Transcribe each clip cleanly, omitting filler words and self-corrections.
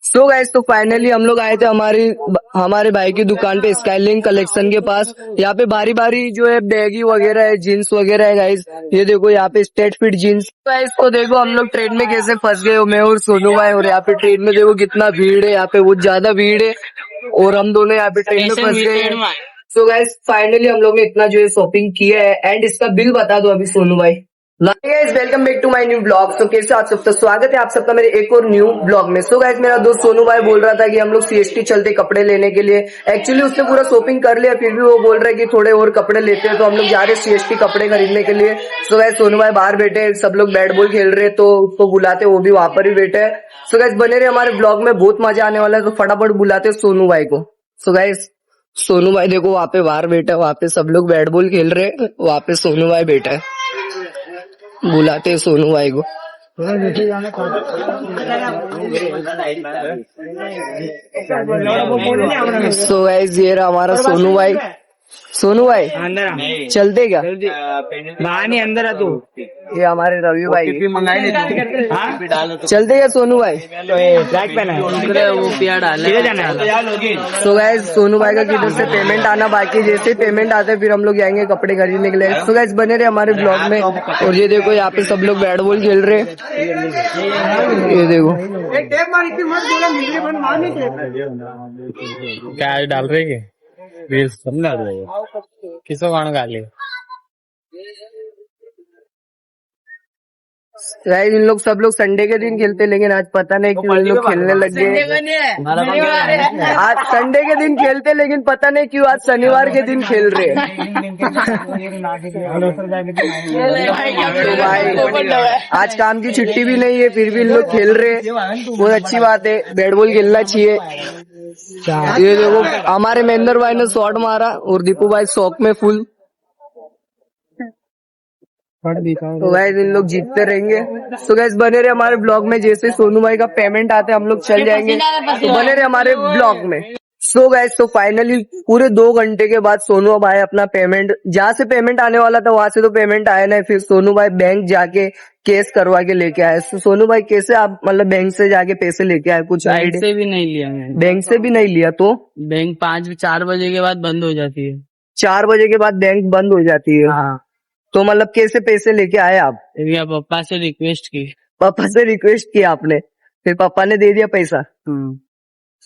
So guys, तो finally हम लोग आए थे हमारे भाई की दुकान पे स्काईलिंक कलेक्शन के पास। यहाँ पे बारी बारी जो है बैगी वगैरह है, जीन्स वगैरह है गाइस। ये देखो यहाँ पे स्ट्रेट फिट जीन्स। गाइस तो देखो हम लोग ट्रेन में कैसे फंस गए, मैं और सोनू भाई। और यहाँ पे ट्रेन में देखो कितना भीड़ है, यहाँ पे बहुत ज्यादा भीड़ है और हम दोनों यहाँ पे ट्रेन में फंस गए। सो गाइस फाइनली हम लोग ने इतना जो है शॉपिंग किया है। एंड इसका बिल बता दो अभी सोनू भाई। Guys welcome back to my new blog. तो कैसे आप सबका स्वागत है आप सबका मेरे एक और न्यू ब्लॉग में। सो गाइस मेरा दोस्त सोनू भाई बोल रहा था कि हम लोग सीएसटी चलते कपड़े लेने के लिए। एक्चुअली उसने पूरा शॉपिंग कर लिया, फिर भी वो बोल रहा है कि थोड़े और कपड़े लेते हैं। तो हम लोग जा रहे हैं सीएसटी कपड़े खरीदने के लिए। सो गाइस सोनू भाई बाहर बैठे हैं, सब लोग बैट बॉल खेल रहे हैं, तो उसको बुलाते, वो भी वहां पर ही बैठे है। सो गाइस बने रहे हमारे ब्लॉग में, बहुत मजा आने वाला है। तो फटाफट बुलाते सोनू भाई को। सो गाइस सोनू भाई देखो वहां पे बाहर बैठा है, वहां पे सब लोग बैट बॉल खेल रहे हैं, वहां पे सोनू भाई बैठा है। बुलाते हैं सोनू भाई को। सो गाइस ये रहा हमारा सोनू भाई। सोनू भाई अंदर चलते क्या? बाहर नहीं अंदर आ तू। ये हमारे रवि भाई चलते क्या सोनू भाई? ट्रैक पहना है वो पिया डाल जाना है। सो गाइस सोनू भाई का किधर से पेमेंट आना बाकी, जैसे पेमेंट आते हैं फिर हम लोग जाएंगे कपड़े खरीदने के लिए। सो गाइस बने रहे हमारे ब्लॉग में। और ये देखो यहाँ पे सब लोग बैट बॉल खेल रहे हैं, ये देखो। क्या डाल रहे समझा किसको गाना गा ले। गाइस इन लोग सब लोग संडे के दिन खेलते, लेकिन आज पता नहीं क्यों इन लोग खेलने लग गए। आज संडे के दिन खेलते, लेकिन पता नहीं क्यों आज शनिवार के दिन खेल रहे हैं। तो भाई आज काम की छुट्टी भी नहीं है, फिर भी इन लोग खेल रहे हैं, बहुत अच्छी बात है। बैट बॉल खेलना चाहिए। ये देखो हमारे महेंद्र भाई ने शॉट मारा और दीपू भाई शौक में फुल। तो गाइस इन लोग जीतते रहेंगे। तो गाइस बने रहे हमारे ब्लॉग में, जैसे सोनू भाई का पेमेंट आते हम लोग चल जाएंगे। तो बने रहे हमारे ब्लॉग में। सो गाइस तो फाइनली पूरे 2 घंटे के बाद सोनू भाई अपना पेमेंट, जहाँ से पेमेंट आने वाला था वहां से तो पेमेंट आया नहीं, फिर सोनू भाई बैंक जाके केस करवा के लेके आए। तो सोनू भाई कैसे आप मतलब बैंक से जाके पैसे लेके आए, कुछ बैंक आइडिया? से भी नहीं लिया मैंने। बैंक से भी नहीं लिया? तो बैंक 4 बजे के बाद बंद हो जाती है। 4 बजे के बाद बैंक बंद हो जाती है? हाँ। तो मतलब कैसे पैसे लेके आए आप? भैया पापा से रिक्वेस्ट की। पापा से रिक्वेस्ट किया आपने, फिर पापा ने दे दिया पैसा?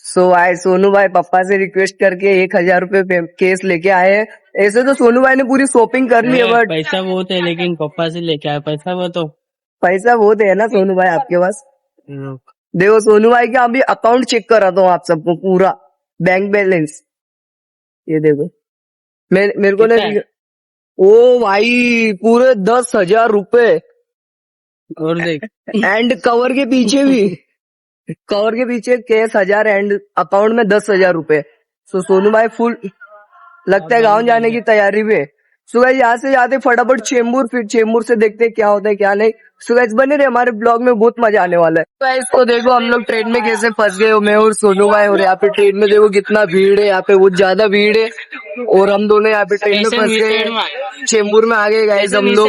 सो आए सोनू भाई पापा से रिक्वेस्ट करके 1000 रुपए केस लेके आए हैं। ऐसे तो सोनू भाई ने पूरी शॉपिंग कर ली है, बट पैसा बहुत है, लेकिन पापा से लेके आया पैसा वो तो। पैसा बहुत है ना सोनू भाई आपके पास? देखो सोनू भाई का अभी अकाउंट चेक कर रहा था आप सबको, पूरा बैंक बैलेंस ये देखो। मेरे को नहीं, ओ भाई पूरे 10,000 रुपए। और देख एंड कवर के पीछे भी, कवर के पीछे केस 1000 एंड अकाउंट में 10,000 रुपए। सो सोनू भाई फुल लगता है गाँव जाने की तैयारी में। सो गाइस यहाँ से जाते फटाफट चेंबूर, फिर चेंबूर से देखते हैं क्या होता है क्या नहीं। सो गाइस बने रहे हमारे ब्लॉग में, बहुत मजा आने वाला है। गाइस तो देखो हम लोग ट्रेन में कैसे फंस गए, मैं और सोनू भाई। और यहाँ पे ट्रेन में देखो कितना भीड़ है, यहाँ पे बहुत ज्यादा भीड़ है और हम दोनों यहाँ पे ट्रेन में फंस गए। चेंबूर में आ गए गाइस हम लोग।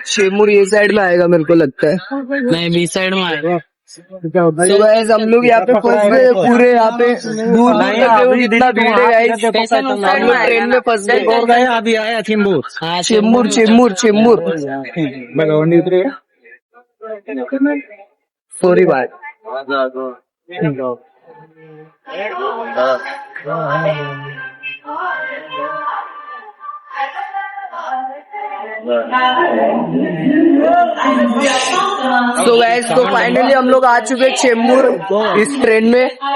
चेंबूर ये साइड में आएगा मेरे को लगता है, नहीं बी साइड में आएगा। तो गाइस हम लोग यहाँ पे फंस गए पूरे, यहाँ पे दूर दूर तक देखो कितना भीड़ है गाइस। हम लोग ट्रेन में फंस गए। अभी आया चेंबूर। चेंबूर चेंबूर चेंबूर सॉरी भाई। तो गाइस तो फाइनली हम लोग आ चुके चेंबूर इस ट्रेन में। तो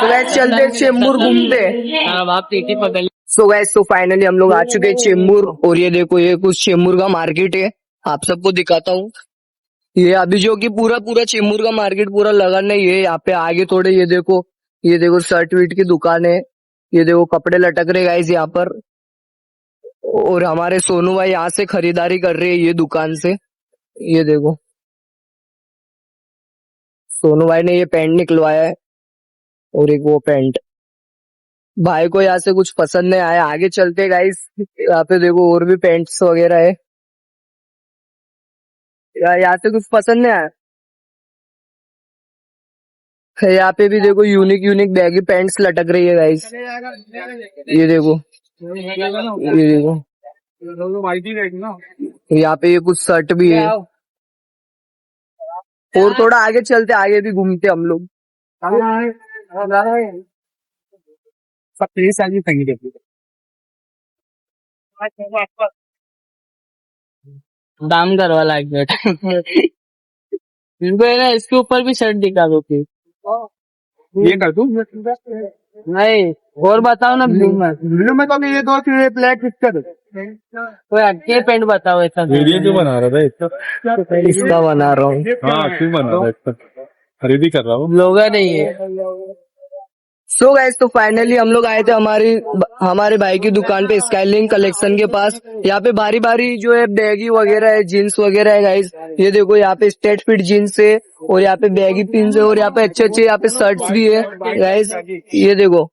गाइस चलते चेंबूर घूमते। सो गाइस तो फाइनली हम लोग आ चुके चेंबूर। और ये देखो ये कुछ चेंबूर का मार्केट है, आप सबको दिखाता हूँ। ये अभी जो कि पूरा पूरा चेंबूर का मार्केट पूरा लगा नहीं है। यहाँ पे आगे थोड़े ये देखो शर्ट वीट की दुकान है, ये देखो कपड़े लटक रहे गाइस यहाँ पर। और हमारे सोनू भाई यहाँ से खरीदारी कर रहे हैं ये दुकान से। ये देखो सोनू भाई ने ये पैंट निकलवाया है और एक वो पैंट। भाई को यहाँ से कुछ पसंद नहीं आया, आगे चलते गाइस। यहाँ पे देखो और भी पैंट्स वगैरह है। यहाँ से कुछ पसंद नहीं आया। यहाँ पे भी देखो यूनिक यूनिक बैगी पैंट्स लटक रही है गाइस। ये देखो, ये देखो, यहाँ पे ये कुछ शर्ट भी है। और थोड़ा आगे चलते, आगे भी घूमते हम लोग। सब 30 साल की संगीत है। दाम करवा लाइक दैट। इनको है ना, इसके ऊपर भी शर्ट दिखा दो प्लीज। ये कर दूं? नहीं, और बताओ ना ब्लू में। ब्लू में तो अभी ये दो चीजें ब्लैक फिक्स कर। कोई अच्छे पेंट बताओ ऐसा। वीडियो क्यों बना रहा था इसका? इसका बना रहा हूँ। हाँ, क्यों बना रहा था इसका? खरीदी कर रहा हूँ। लोगा नहीं है। सो गाइस, तो फाइनली हम लोग आए थे हमारे भाई की दुकान पे स्काईलिंक कलेक्शन के पास। यहाँ पे बारी बारी जो है बैगी वगैरह है, जीन्स वगैरह है गाइस। ये देखो, यहाँ पे स्ट्रेट फिट जीन्स है और यहाँ पे बैगी पिन्स है और यहाँ पे अच्छे अच्छे यहाँ पे शर्ट्स भी है गाइस। ये देखो,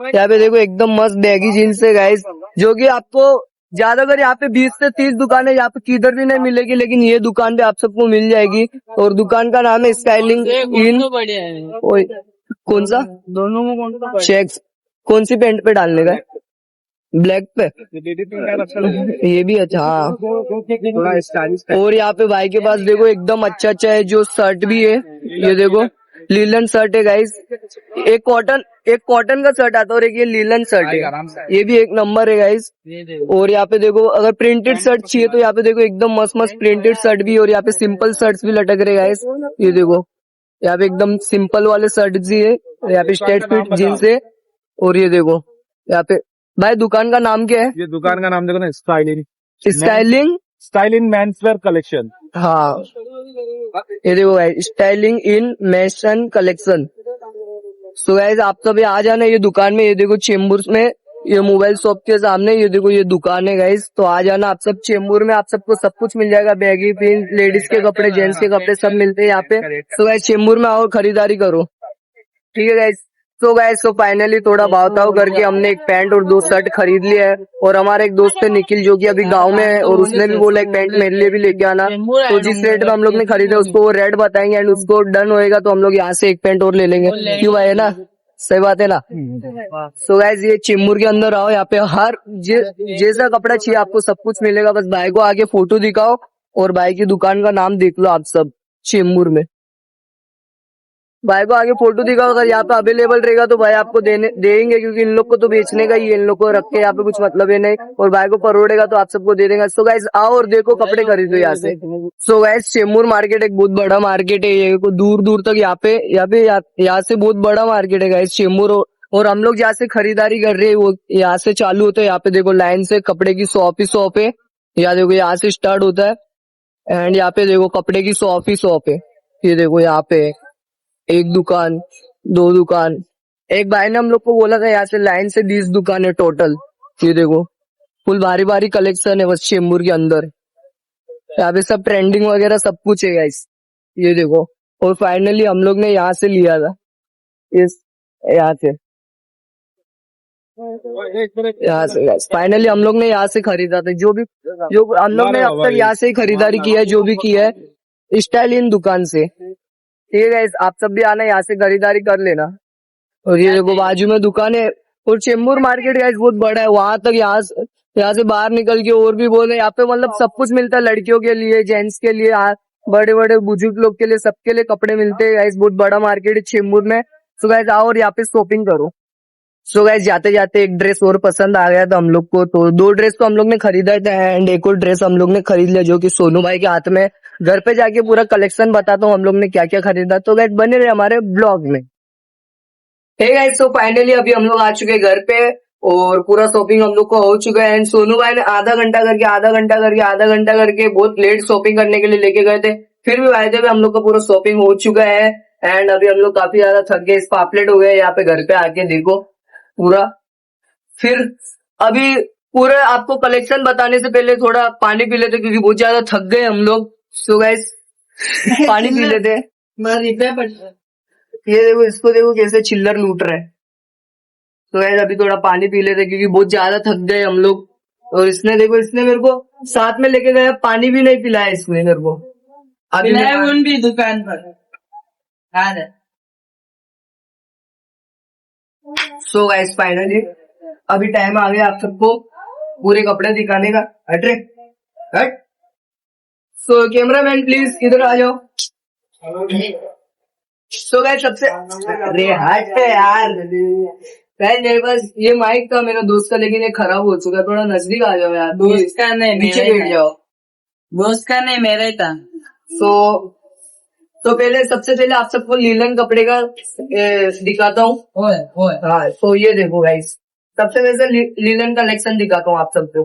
यहाँ पे देखो एकदम मस्त बैगी जीन्स है गाइस, जो कि आपको ज्यादातर यहाँ पे 20 से 30 दुकानें यहाँ पे किधर भी नहीं मिलेगी, लेकिन ये दुकान पे आप सबको मिल जाएगी। और दुकान का नाम है स्काईलिंक इन। बढ़िया है। कौन सा? दोनों में कौन सा? चेक्स। कौन सी पैंट पे डालने का है? ब्लैक पे? ये भी अच्छा। हाँ, थोड़ा स्टाइलिश। और यहाँ पे भाई के पास देखो एकदम अच्छा अच्छा है जो शर्ट भी है। ये देखो, लीलन शर्ट है गाइस। एक कॉटन का शर्ट आता है और एक ये लीलन शर्ट है। ये भी एक नंबर है गाइस। और यहाँ पे देखो, अगर प्रिंटेड शर्ट चाहिए तो यहाँ पे देखो एकदम मस्त मस्त प्रिंटेड शर्ट भी है और यहाँ पे सिंपल शर्ट्स भी लटक रहे गाइस। ये देखो, यहाँ पे एकदम सिंपल वाले शर्ट भी है और यहाँ पे स्ट्रेट फिट जीन्स है। और ये देखो, यहाँ पे भाई दुकान का नाम क्या है? ये दुकान का नाम देखो ना, स्टाइलिंग मेंसवेयर कलेक्शन। हाँ, ये देखो भाई, स्टाइलिंग इन मेंसन कलेक्शन। सो गाइस, आप सब आ जाना ये दुकान में। ये देखो चेंबूर में, ये मोबाइल शॉप के सामने ये देखो ये दुकान है गाइस। तो आ जाना आप सब चेंबूर में, आप सबको सब कुछ मिल जाएगा। बैगी पिन, लेडीज के कपड़े, जेंट्स के कपड़े सब मिलते हैं यहाँ पे। तो गाइस चेंबूर में आओ, खरीदारी करो, ठीक है गाइस। तो गाइस, तो फाइनली थोड़ा भाव करके हमने एक पैंट और 2 शर्ट खरीद लिया है। और हमारा एक दोस्त है निखिल, जो कि अभी गांव में है, और उसने भी बोला एक पैंट मेरे लिए भी लेके आना। तो जिस रेट में हम लोग ने खरीदा उसको वो रेट बताएंगे, एंड उसको डन होएगा तो हम लोग यहाँ से एक पैंट और ले लेंगे। क्यों भाई, है ना? सही बात है ना? सो गाइस, ये चेंबूर के अंदर आओ, यहाँ पे हर जैसा कपड़ा चाहिए आपको सब कुछ मिलेगा। बस भाई को आगे फोटो दिखाओ और भाई की दुकान का नाम देख लो आप सब चेंबूर में। भाई को आगे फोटो दिखाओ, अगर यहाँ पे अवेलेबल रहेगा तो भाई आपको देंगे, क्योंकि इन लोग को तो बेचने का ही है, इन लोग को रख के यहाँ पे कुछ मतलब है नहीं। और भाई को परोड़ेगा तो आप सबको दे देंगे। सो गाइस, आओ और देखो, कपड़े खरीदो यहाँ से। सो गाइस, चेंबूर मार्केट एक बहुत बड़ा मार्केट है, ये दूर दूर तक यहाँ से बहुत बड़ा मार्केट है गाइस चेंबूर। और हम लोग जहाँ से खरीदारी कर रहे हैं वो यहाँ से चालू होता है। यहाँ पे देखो लाइन से कपड़े की शॉप ही शॉप है। यहाँ देखो, यहाँ से स्टार्ट होता है एंड यहाँ पे देखो कपड़े की शॉप ही शॉप है। ये देखो, यहाँ पे 1 दुकान, 2 दुकान। एक भाई ने हम लोग को बोला था यहाँ से लाइन से 20 दुकान है टोटल। ये देखो, फुल भारी भारी कलेक्शन है बस चेंबूर के अंदर। यहाँ पे सब ट्रेंडिंग वगैरह सब कुछ है गाइस। ये देखो, और फाइनली हम लोग ने यहाँ से लिया था, यहाँ से फाइनली हम लोग ने यहाँ से खरीदा था। जो हम लोग ने अब तक यहाँ से ही खरीदारी किया है, जो भी किया है स्टाइल इन दुकान से। ठीक है गाइस, आप सब भी आना, यहाँ से खरीदारी कर लेना। और ये देखो बाजू में दुकान है। और चेंबूर मार्केट गाइस बहुत बड़ा है, वहां तक यहाँ से बाहर निकल के और भी बोले, यहाँ पे मतलब सब कुछ मिलता है, लड़कियों के लिए, जेंट्स के लिए, बड़े बड़े बुजुर्ग लोग के लिए, सबके लिए कपड़े मिलते हैं गाइस। बहुत बड़ा मार्केट है चेंबूर में। सो गाइस, आओ और यहाँ पे शॉपिंग करो। सो गाइस, जाते जाते एक ड्रेस और पसंद आ गया था हम लोग को, तो 2 ड्रेस तो हम लोग ने खरीदा था एंड एक और ड्रेस हम लोग ने खरीद लिया, जो कि सोनू भाई के हाथ में। घर पे जाके पूरा कलेक्शन बताता हूँ हम लोग ने क्या क्या खरीदा। तो गाइस, बने रहे हमारे ब्लॉग में। हे गाइस, तो फाइनली अभी हम लोग आ चुके हैं घर पे और पूरा शॉपिंग हम लोग को हो चुका है। एंड सोनू भाई ने आधा घंटा करके बहुत लेट शॉपिंग करने के लिए लेके गए थे, फिर भी भाई जब हम लोग का पूरा शॉपिंग हो चुका है। एंड अभी हम लोग काफी ज्यादा थक गए, पापलेट हो गए यहाँ पे घर पे आके देखो पूरा। फिर अभी पूरे आपको कलेक्शन बताने से पहले थोड़ा पानी पी लेते, क्योंकि बहुत ज्यादा थक गए हम लोग। सो गाइस, पानी पी लेते। ये देखो, इसको देखो कैसे चिल्लर लूट रहा है। तो गाइस, अभी थोड़ा पानी पी लेते क्योंकि बहुत ज्यादा थक गए हम लोग। और इसने देखो, इसने मेरे को साथ में लेके गया, पानी भी नहीं पिलाया इसने मेरे को। अभी मिलाए उन भी दुकान पर आ रहा सो गाइस फाइनली अभी टाइम आ गया आप सबको पूरे कपड़े दिखाने का। हट रे हट। सो कैमरामैन प्लीज इधर आ जाओ। सो गाइस सबसे अरे हट यार गाइस मेरे पास ये माइक था मेरा दोस्त का लेकिन ये खराब हो चुका है। थोड़ा नजदीक आ जाओ यार। दोस्त का नहीं नीचे मेरा ही बैठ था। जाओ। दोस्त का नहीं मेरा ही था। तो पहले सबसे पहले आप सबको लीलन कपड़े का दिखाता हूँ। ओए ओए हाँ तो ये देखो गाइस सबसे पहले लीलन कलेक्शन दिखाता हूँ आप सबको।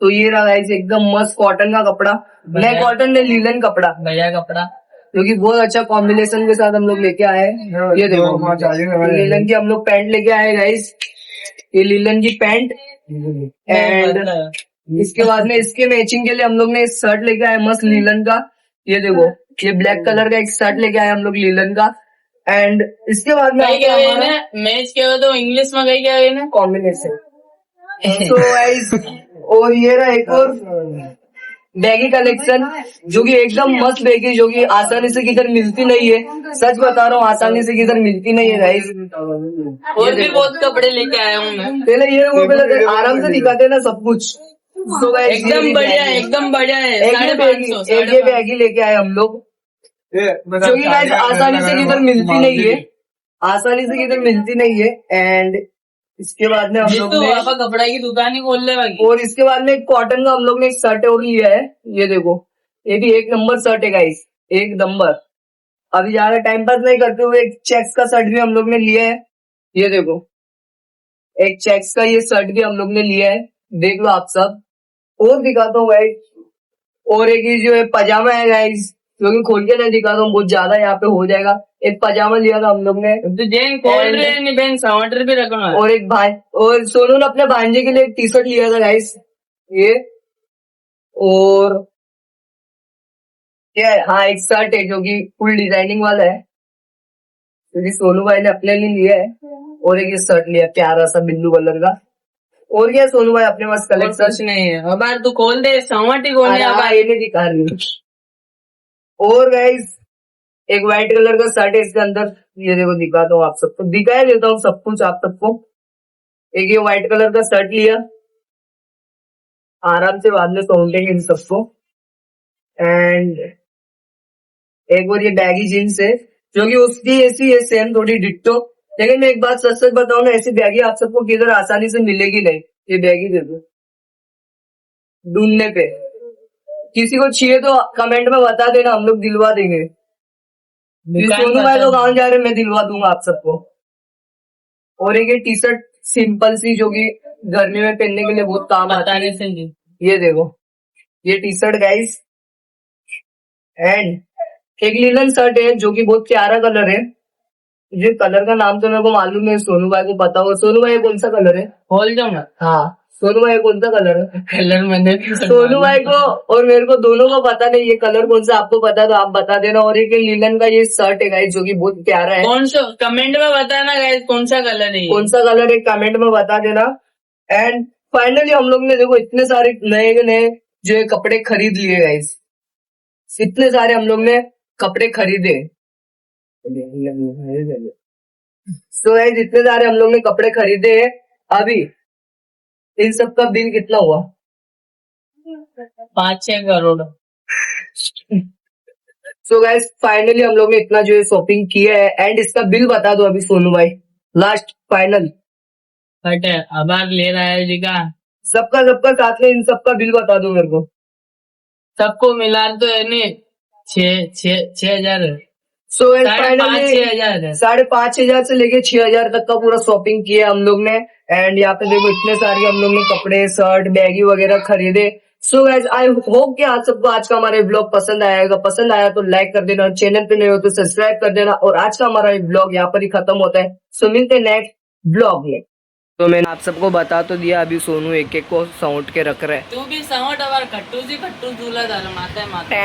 तो ये रहा गाइस एकदम मस्त कॉटन का कपड़ा। नहीं कॉटन नहीं लीलन कपड़ा बढ़िया कपड़ा। जो कि बहुत अच्छा कॉम्बिनेशन के साथ हम लोग लेके आए हैं। ये देखो लीलन की हम लोग पैंट लेके आए गाइस। ये लीलन की पैंट एंड इसके बाद में इसके मैचिंग के लिए हम लोग ने शर्ट लेके आए मस्त लीलन का। ये देखो ये ब्लैक कलर का एक शर्ट लेके आए हम लोग लीलन का। एंड इसके बाद में कहीं क्या गई ना मैच क्या हुआ तो इंग्लिश में कहीं क्या गई ना कॉम्बिनेशन। सो गाइस और ये रहा एक और बैगी कलेक्शन जो कि एकदम मस्त बैगी जो कि आसानी से किधर मिलती नहीं है। सच बता रहा हूँ आसानी से किधर मिलती नहीं है गाइस। और भी बहुत कपड़े लेके आया हूँ मैं। पहले ये वो पहले आराम से दिखाते हैं ना सब कुछ। So guys, एकदम बढ़िया है एकदम बढ़िया है। एक ये बैगी लेके आए हम लोग जो कि गाइस आसानी से किधर मिलती नहीं है। आसानी से किधर मिलती नहीं है। एंड इसके बाद में हम लोग तो ने पापा कपड़ा की दुकान ही खोल ले बाकी। और इसके बाद में कॉटन का हम लोग ने एक शर्ट और लिया है। ये देखो ये भी एक नंबर शर्ट है गाइस एक नंबर। अभी ज्यादा टाइम पास नहीं करते हुए एक चेक्स का शर्ट भी हम लोग ने लिया है। ये देखो एक चेक्स का ये शर्ट भी हम लोग ने लिया है। देख लो आप सब। और दिखाता हूँ गाइस और एक ये जो है पजामा है गाइस जो कि खोल के नहीं दिखाता हूँ बहुत ज्यादा यहाँ पे हो जाएगा। एक पजामा लिया था हम लोग ने। तो जैन खोल रहे नहीं बहन सावटर भी रखना। और एक भाई और सोनू ने अपने भांजे के लिए एक टी शर्ट लिया था गाइस ये। और क्या है हाँ एक शर्ट है जो कि फुल डिजाइनिंग वाला है क्योंकि सोनू भाई ने अपने लिए लिया है। और एक ये शर्ट लिया प्यारा सा ब्लू कलर का। और क्या सोनू भाई अपने पास कलेक्शन कुछ नहीं है। अब यार तू खोल दे सावट ही खोल दे। अब ये नहीं दिखा रही। और गाइस एक व्हाइट कलर का शर्ट है इसके अंदर। ये देखो दिखाता हूँ आप सबको दिखाई देता हूँ सब कुछ आप सबको। एक ये व्हाइट कलर का शर्ट लिया आराम से बाद में सौंटेंगे इन सबको। एंड एक और ये बैगी जीन्स है जो कि उसकी ऐसी है सेम थोड़ी डिट्टो। लेकिन मैं एक बात सच सच बताऊं ना ऐसी बैगी आप सबको किधर आसानी से मिलेगी नहीं। ये बैगी दे दो ढूंढने पे किसी को चाहिए तो कमेंट में बता देना हम लोग दिलवा देंगे। सोनू भाई तो गाँव जा रहे मैं दिलवा दूंगा आप सबको। और एक ये टी शर्ट सिंपल सी जो कि गर्मी में पहनने के लिए बहुत काम आता है। ये देखो ये टी शर्ट गाइस। एंड एक लीलन शर्ट है जो कि बहुत प्यारा कलर है। ये कलर का नाम तो मेरे को मालूम नहीं सोनू भाई को पता होगा। सोनू भाई कौन सा कलर है खोल जाऊंगा। हाँ सोनू भाई कौन सा कलर है कलर मैंने सोनू भाई को और मेरे को दोनों को पता नहीं ये कलर कौन सा आपको पता तो आप बता देना। और एक लीलन का ये शर्ट है गाइस जो कि बहुत प्यारा है। कौन सा कमेंट में बताना गाइस कौन सा कलर है कौन सा कलर है कमेंट में बता देना। एंड फाइनली हम लोग ने देखो इतने सारे नए नए जो है कपड़े खरीद लिए गाइस। इतने सारे हम लोग ने कपड़े खरीदे। सो गाइस इतने सारे हम लोग ने कपड़े खरीदे हैं। अभी इन सब का बिल कितना हुआ 5-6 करोड़। सो गाइस फाइनली हम लोग ने इतना जो है शॉपिंग किया है। एंड इसका बिल बता दो अभी सोनू भाई लास्ट फाइनल। बट अब ले रहा है जी का सबका साथ में इन सबका बिल बता दो मेरे को। सबको मिला तो है नहीं 6,000 सो फाइनली 5,000 है। 5,500 से लेके 6,000 तक का पूरा शॉपिंग किया हम लोग ने। एंड यहाँ पे देखो इतने सारे हम लोग ने कपड़े शर्ट बैगी वगैरह खरीदे। सो गाइस आई होप कि आप सबको आज का हमारा ब्लॉग पसंद आएगा। पसंद आया तो लाइक कर देना चैनल पे नए हो तो सब्सक्राइब कर देना। और आज का हमारा ब्लॉग यहाँ पर ही खत्म होता है। सो मिलते हैं नेक्स्ट ब्लॉग में। तो मैंने आप सबको बता तो दिया अभी सोनू एक एक को सौंट के रख रहा है। तू भी सावट अबार खट्टू सी खट्टू झूला माता है माता